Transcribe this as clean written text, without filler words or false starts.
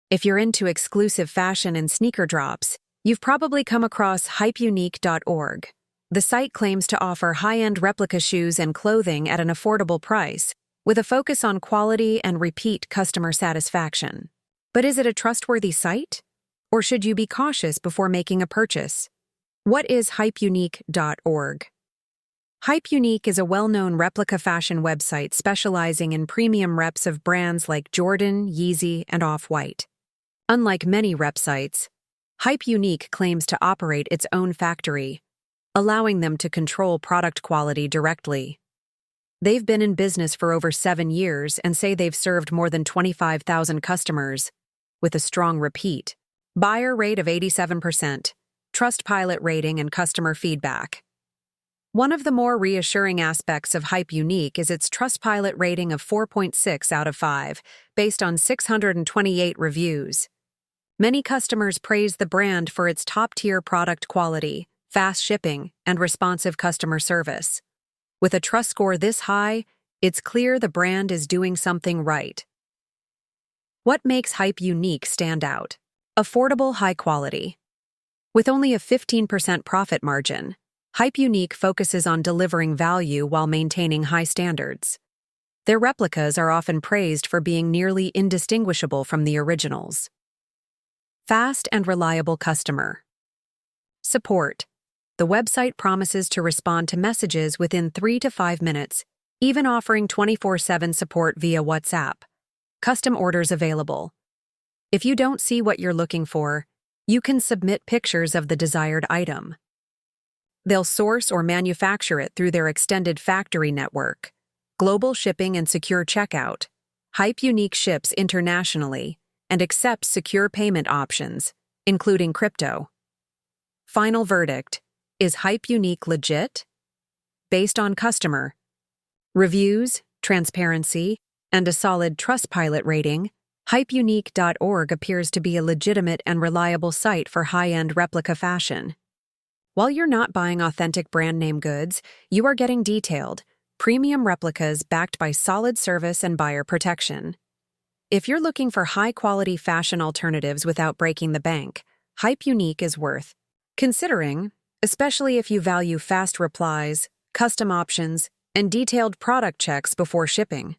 If you're into exclusive fashion and sneaker drops, you've probably come across HypeUnique.org. The site claims to offer high-end replica shoes and clothing at an affordable price, with a focus on quality and repeat customer satisfaction. But is it a trustworthy site? Or should you be cautious before making a purchase? What is HypeUnique.org? HypeUnique is a well-known replica fashion website specializing in premium reps of brands like Jordan, Yeezy, and Off-White. Unlike many rep sites, HypeUnique claims to operate its own factory, allowing them to control product quality directly. They've been in business for over 7 years and say they've served more than 25,000 customers, with a strong repeat buyer rate of 87%, Trustpilot rating, and customer feedback. One of the more reassuring aspects of HypeUnique is its Trustpilot rating of 4.6 out of 5, based on 628 reviews. Many customers praise the brand for its top-tier product quality, fast shipping, and responsive customer service. With a trust score this high, it's clear the brand is doing something right. What makes HypeUnique stand out? Affordable, high quality. With only a 15% profit margin, HypeUnique focuses on delivering value while maintaining high standards. Their replicas are often praised for being nearly indistinguishable from the originals. Fast and reliable customer support. The website promises to respond to messages within 3 to 5 minutes, even offering 24/7 support via WhatsApp. Custom orders available. If you don't see what you're looking for, you can submit pictures of the desired item. They'll source or manufacture it through their extended factory network. Global shipping and secure checkout. HypeUnique ships internationally and accepts secure payment options, including crypto. Final verdict: is HypeUnique legit? Based on customer reviews, transparency, and a solid Trustpilot rating, HypeUnique.org appears to be a legitimate and reliable site for high-end replica fashion. While you're not buying authentic brand name goods, you are getting detailed, premium replicas backed by solid service and buyer protection. If you're looking for high-quality fashion alternatives without breaking the bank, HypeUnique is worth considering, especially if you value fast replies, custom options, and detailed product checks before shipping.